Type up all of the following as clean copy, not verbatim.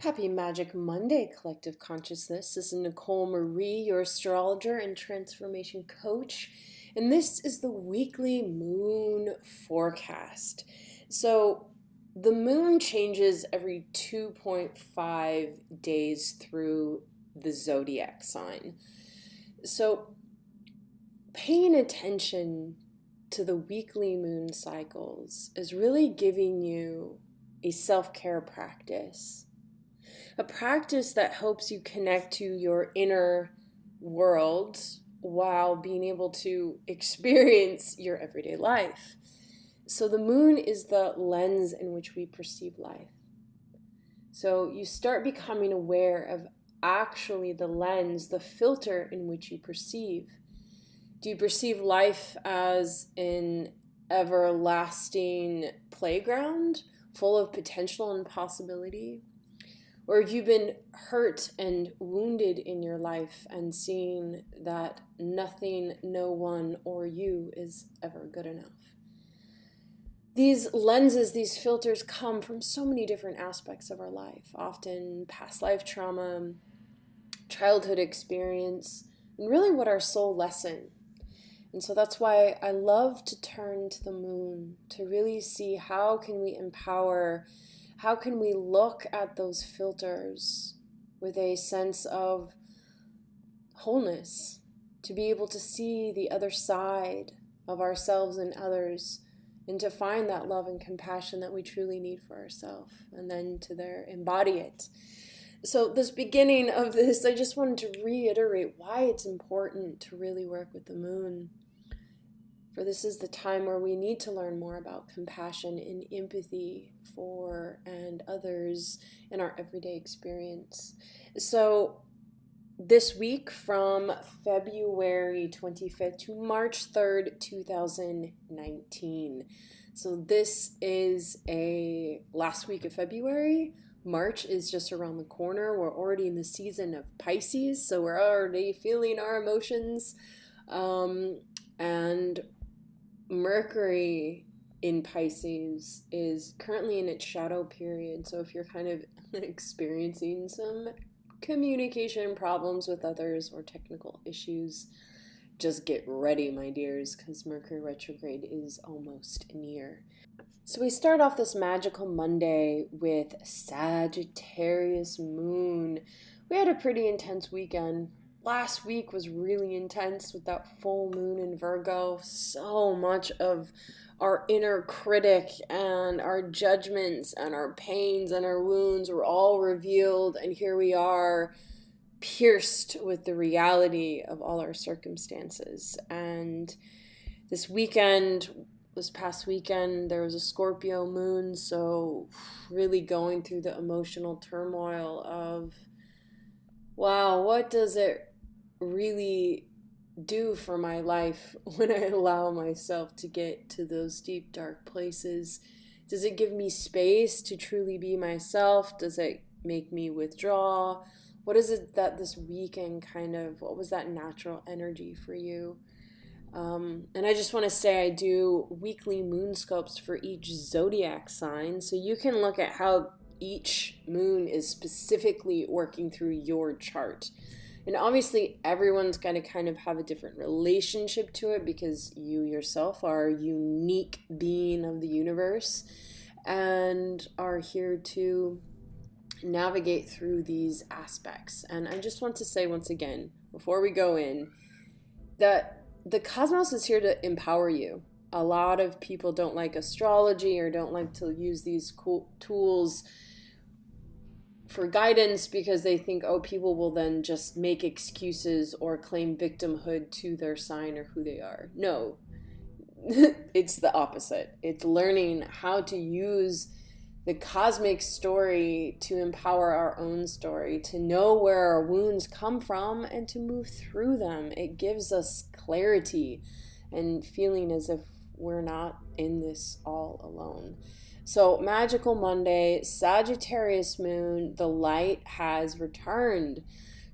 Happy Magic Monday, Collective Consciousness. This is Nicole Marie, your astrologer and transformation coach. And this is the weekly moon forecast. So the moon changes every 2.5 days through the zodiac sign. So paying attention to the weekly moon cycles is really giving you a self-care practice. A practice that helps you connect to your inner world while being able to experience your everyday life. So the moon is the lens in which we perceive life. So you start becoming aware of actually the lens, the filter in which you perceive. Do you perceive life as an everlasting playground full of potential and possibility? Or have you been hurt and wounded in your life and seen that nothing, no one, or you is ever good enough? These lenses, these filters come from so many different aspects of our life, often past life trauma, childhood experience, and really what our soul lesson. And so that's why I love to turn to the moon to really see how can we empower. How can we look at those filters with a sense of wholeness, to be able to see the other side of ourselves and others, and to find that love and compassion that we truly need for ourselves, and then to embody it. So this beginning of this, I just wanted to reiterate why it's important to really work with the moon. For this is the time where we need to learn more about compassion and empathy for and others in our everyday experience. So this week from February 25th to March 3rd, 2019. So this is a last week of February. March is just around the corner. We're already in the season of Pisces, so we're already feeling our emotions. And Mercury in Pisces is currently in its shadow period. So if you're kind of experiencing some communication problems with others or technical issues, just get ready, my dears, because Mercury retrograde is almost near. So we start off this magical Monday with Sagittarius moon. We had a pretty intense weekend. Last week was really intense with that full moon in Virgo. So much of our inner critic and our judgments and our pains and our wounds were all revealed. And here we are, pierced with the reality of all our circumstances. And this past weekend, there was a Scorpio moon. So really going through the emotional turmoil of, wow, what does it really do for my life when I allow myself to get to those deep, dark places? Does it give me space to truly be myself? Does it make me withdraw? What is it that this weekend what was that natural energy for you? And I just want to say I do weekly moon scopes for each zodiac sign, so you can look at how each moon is specifically working through your chart. And obviously, everyone's going to kind of have a different relationship to it because you yourself are a unique being of the universe and are here to navigate through these aspects. And I just want to say once again, before we go in, that the cosmos is here to empower you. A lot of people don't like astrology or don't like to use these cool tools for guidance because they think, people will then just make excuses or claim victimhood to their sign or who they are. No, it's the opposite. It's learning how to use the cosmic story to empower our own story, to know where our wounds come from and to move through them. It gives us clarity and feeling as if we're not in this all alone. So magical Monday, Sagittarius moon, the light has returned,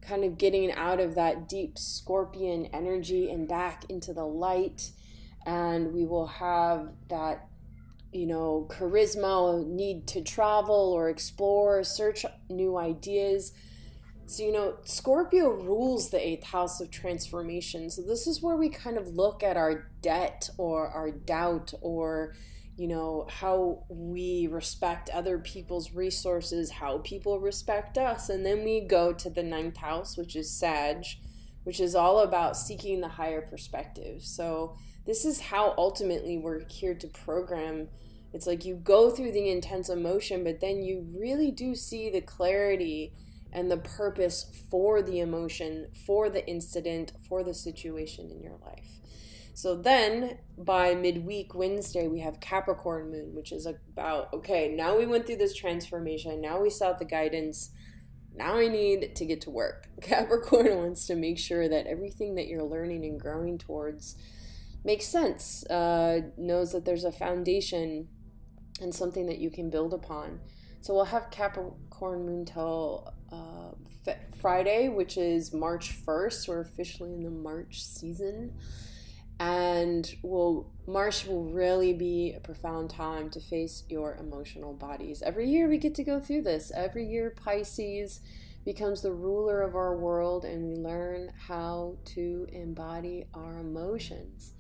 kind of getting out of that deep scorpion energy and back into the light. And we will have that charisma, need to travel or explore, search new ideas. So, Scorpio rules the eighth house of transformation. So, this is where we kind of look at our debt or our doubt or, how we respect other people's resources, how people respect us. And then we go to the ninth house, which is Sag, which is all about seeking the higher perspective. So, this is how ultimately we're here to program. It's like you go through the intense emotion, but then you really do see the clarity and the purpose for the emotion, for the incident, for the situation in your life. So then by midweek Wednesday, we have Capricorn moon, which is about, okay, now we went through this transformation. Now we sought the guidance. Now I need to get to work. Capricorn wants to make sure that everything that you're learning and growing towards makes sense, knows that there's a foundation and something that you can build upon. So we'll have Capricorn moon till Friday, which is March 1st. We're officially in the March season. And March will really be a profound time to face your emotional bodies. Every year we get to go through this. Every year Pisces becomes the ruler of our world and we learn how to embody our emotions.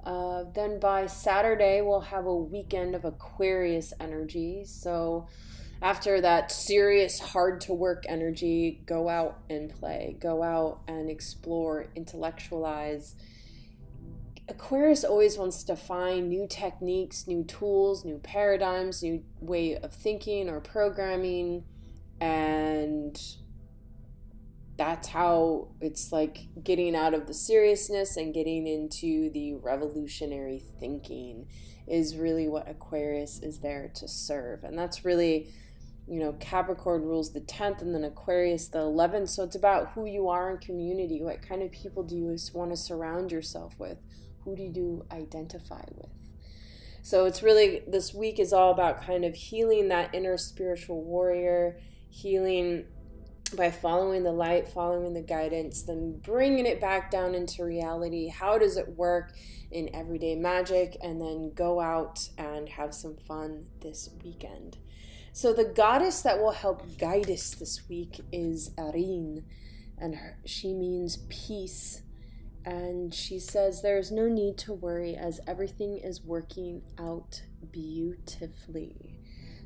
Then by Saturday, we'll have a weekend of Aquarius energy. So after that serious, hard to work energy, go out and play, go out and explore, intellectualize. Aquarius always wants to find new techniques, new tools, new paradigms, new way of thinking or programming. And that's how it's like getting out of the seriousness and getting into the revolutionary thinking is really what Aquarius is there to serve. And that's really, Capricorn rules the 10th and then Aquarius the 11th. So it's about who you are in community. What kind of people do you want to surround yourself with? Who do you identify with? So it's really, this week is all about kind of healing that inner spiritual warrior, healing by following the light, following the guidance, then bringing it back down into reality. How does it work in everyday magic? And then go out and have some fun this weekend. So the goddess that will help guide us this week is Erin, and she means peace. And she says there's no need to worry as everything is working out beautifully.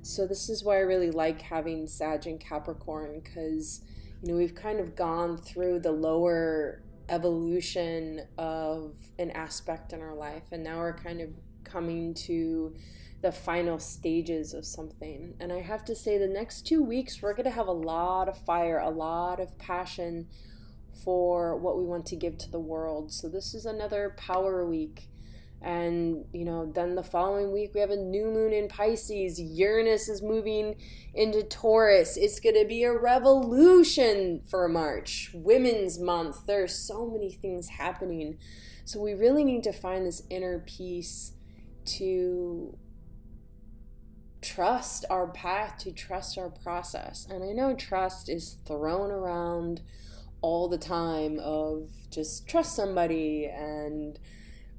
So this is why I really like having Sag and Capricorn, because we've kind of gone through the lower evolution of an aspect in our life, and now we're kind of coming to the final stages of something. And I have to say, the next 2 weeks we're going to have a lot of fire, a lot of passion for what we want to give to the world. So this is another power week. And then the following week we have a new moon in Pisces. Uranus is moving into Taurus. It's going to be a revolution for March, Women's Month. There's so many things happening. So we really need to find this inner peace to trust our path, to trust our process. And I know trust is thrown around all the time, of just trust somebody and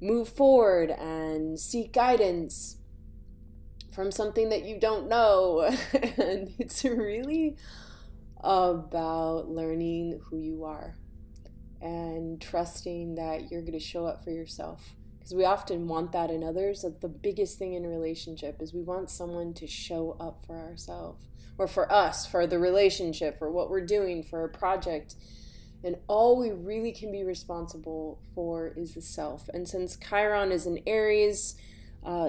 move forward and seek guidance from something that you don't know. And it's really about learning who you are and trusting that you're going to show up for yourself. Because we often want that in others. That's the biggest thing in a relationship, is we want someone to show up for ourselves, or for us, for the relationship, for what we're doing, for a project. And all we really can be responsible for is the self. And since Chiron is in Aries,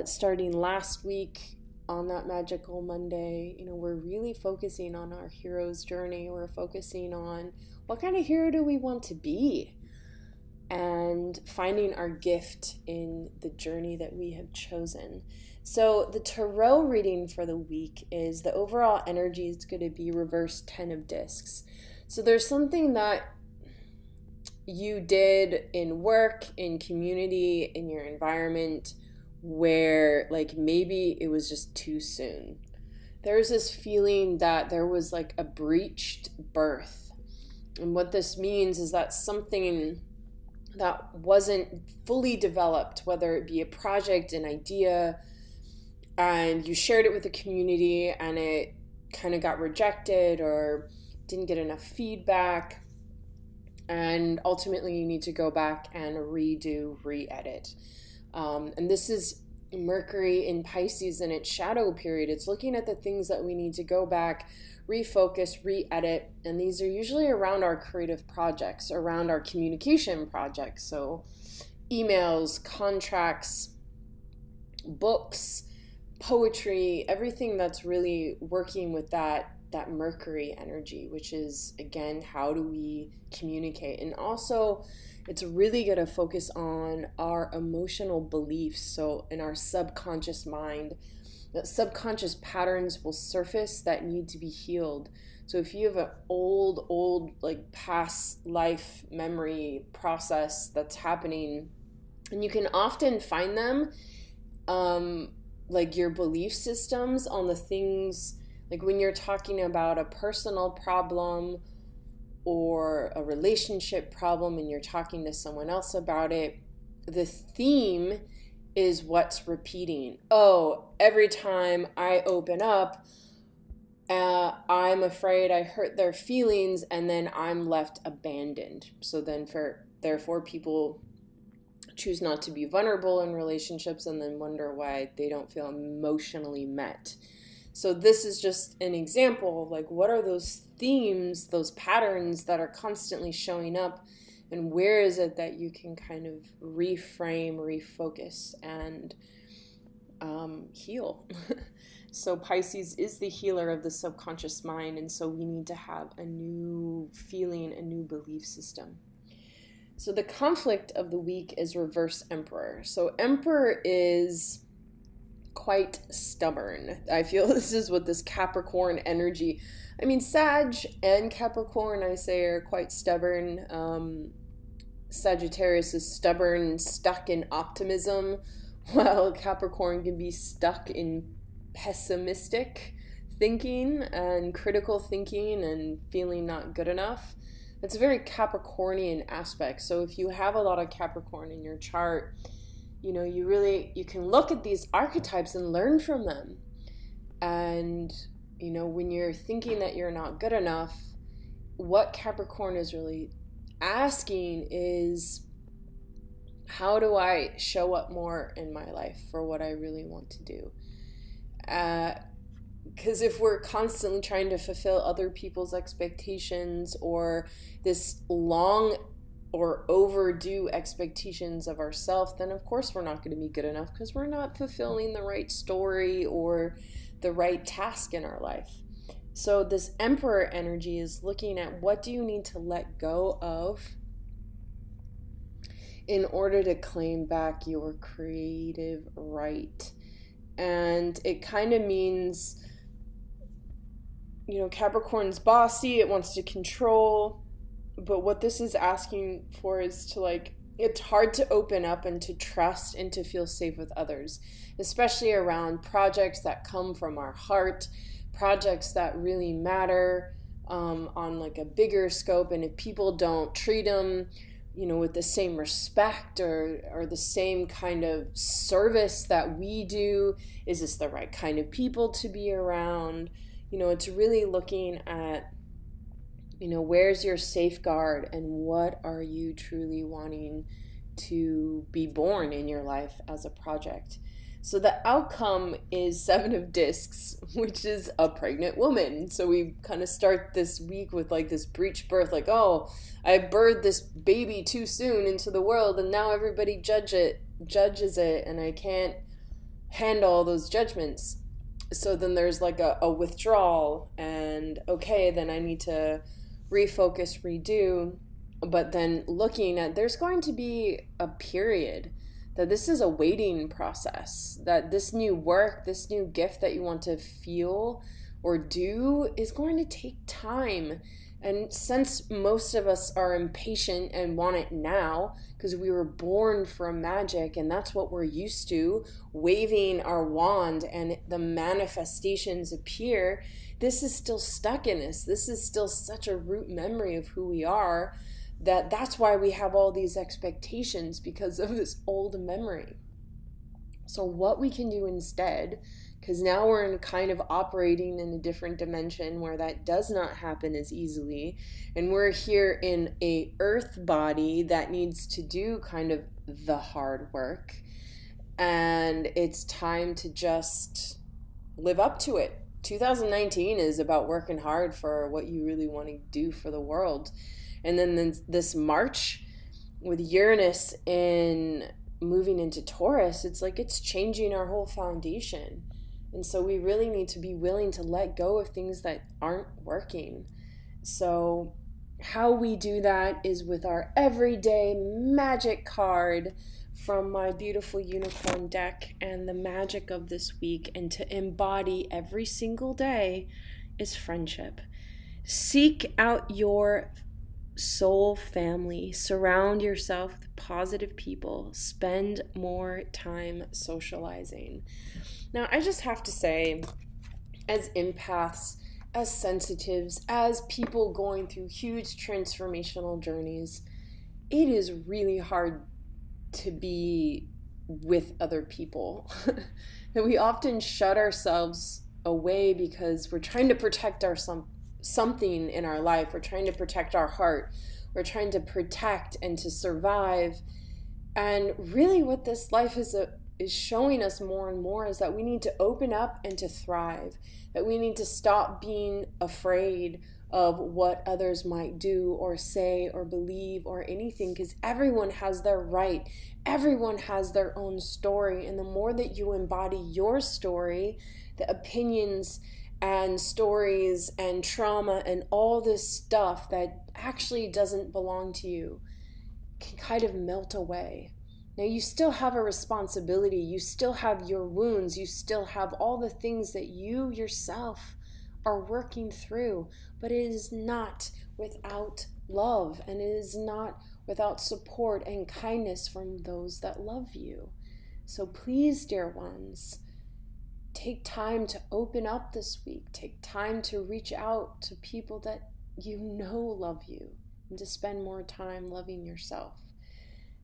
starting last week on that magical Monday, we're really focusing on our hero's journey. We're focusing on what kind of hero do we want to be, and finding our gift in the journey that we have chosen. So the tarot reading for the week is, the overall energy is going to be reverse 10 of discs. So there's something that you did in work, in community, in your environment, where maybe it was just too soon. There's this feeling that there was a breached birth. And what this means is that something that wasn't fully developed, whether it be a project, an idea, and you shared it with the community and it kind of got rejected or didn't get enough feedback, and ultimately you need to go back and re-edit. And this is Mercury in Pisces in its shadow period. It's looking at the things that we need to go back, refocus, re-edit, and these are usually around our creative projects, around our communication projects. So emails, contracts, books, poetry, everything that's really working with that Mercury energy, which is, again, how do we communicate? And also, it's really going to focus on our emotional beliefs. So in our subconscious mind, the subconscious patterns will surface that need to be healed. So if you have an old like past life memory process that's happening, and you can often find them, like your belief systems on the things, like when you're talking about a personal problem or a relationship problem and you're talking to someone else about it, the theme is what's repeating. Oh, every time I open up, I'm afraid I hurt their feelings and then I'm left abandoned. So then therefore people choose not to be vulnerable in relationships and then wonder why they don't feel emotionally met. So this is just an example of like, what are those themes, those patterns that are constantly showing up, and where is it that you can kind of reframe, refocus, and heal. So Pisces is the healer of the subconscious mind, and so we need to have a new feeling, a new belief system. So the conflict of the week is reverse Emperor. So Emperor is quite stubborn. I feel this is what this Capricorn energy, I mean, Sag and Capricorn, I say, are quite stubborn. Sagittarius is stubborn, stuck in optimism, while Capricorn can be stuck in pessimistic thinking and critical thinking and feeling not good enough. It's a very Capricornian aspect. So if you have a lot of Capricorn in your chart, you know, you can look at these archetypes and learn from them. And, you know, when you're thinking that you're not good enough, what Capricorn is really asking is, how do I show up more in my life for what I really want to do? Because if we're constantly trying to fulfill other people's expectations or this long or overdue expectations of ourselves, then of course we're not going to be good enough because we're not fulfilling the right story or the right task in our life. So this Emperor energy is looking at, what do you need to let go of in order to claim back your creative right? And it kind of means, you know, Capricorn's bossy, it wants to control, but what this is asking for is to, like, it's hard to open up and to trust and to feel safe with others, especially around projects that come from our heart, projects that really matter on like a bigger scope. And if people don't treat them, you know, with the same respect or the same kind of service that we do, is this the right kind of people to be around? You know, it's really looking at, you know, where's your safeguard and what are you truly wanting to be born in your life as a project. So the outcome is 7 of Discs, which is a pregnant woman. So we kind of start this week with like this breech birth, like, oh, I birthed this baby too soon into the world and now everybody judges it and I can't handle all those judgments. So then there's like a withdrawal and, okay, then I need to refocus, redo. But then looking at, there's going to be a period that this is a waiting process, that this new work, this new gift that you want to feel or do is going to take time. And since most of us are impatient and want it now, because we were born from magic and that's what we're used to, waving our wand and the manifestations appear, this is still stuck in us. This is still such a root memory of who we are, that's why we have all these expectations, because of this old memory. So what we can do instead because now we're in kind of operating in a different dimension where that does not happen as easily, and we're here in a earth body that needs to do kind of the hard work, and it's time to just live up to it. 2019 is about working hard for what you really want to do for the world. And then this March with Uranus in moving into Taurus, it's like it's changing our whole foundation. And so we really need to be willing to let go of things that aren't working. So how we do that is with our everyday magic card from my beautiful unicorn deck. And the magic of this week, and to embody every single day, is friendship. Seek out your soul family. Surround yourself with positive people. Spend more time socializing. Now, I just have to say, as empaths, as sensitives, as people going through huge transformational journeys, it is really hard to be with other people. That we often shut ourselves away because we're trying to protect something in our life. We're trying to protect our heart. We're trying to protect and to survive. And really what this life is showing us more and more is that we need to open up and to thrive. That we need to stop being afraid of what others might do or say or believe or anything, because everyone has their right. Everyone has their own story. And the more that you embody your story, the opinions and stories and trauma and all this stuff that actually doesn't belong to you can kind of melt away. Now, you still have a responsibility. You still have your wounds. You still have all the things that you yourself are working through, but it is not without love, and it is not without support and kindness from those that love you. So please, dear ones, take time to open up this week. Take time to reach out to people that you know love you, and to spend more time loving yourself.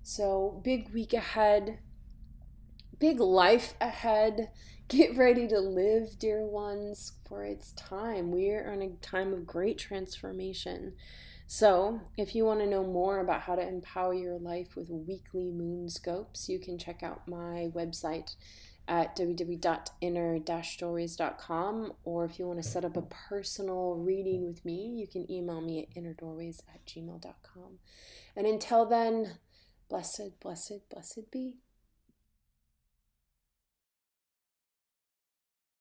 So big week ahead, big life ahead. Get ready to live, dear ones, for it's time. We are in a time of great transformation. So if you want to know more about how to empower your life with weekly moon scopes, you can check out my website at www.inner-stories.com, or if you want to set up a personal reading with me, you can email me at innerdoorways@gmail.com. And until then, blessed, blessed, blessed be.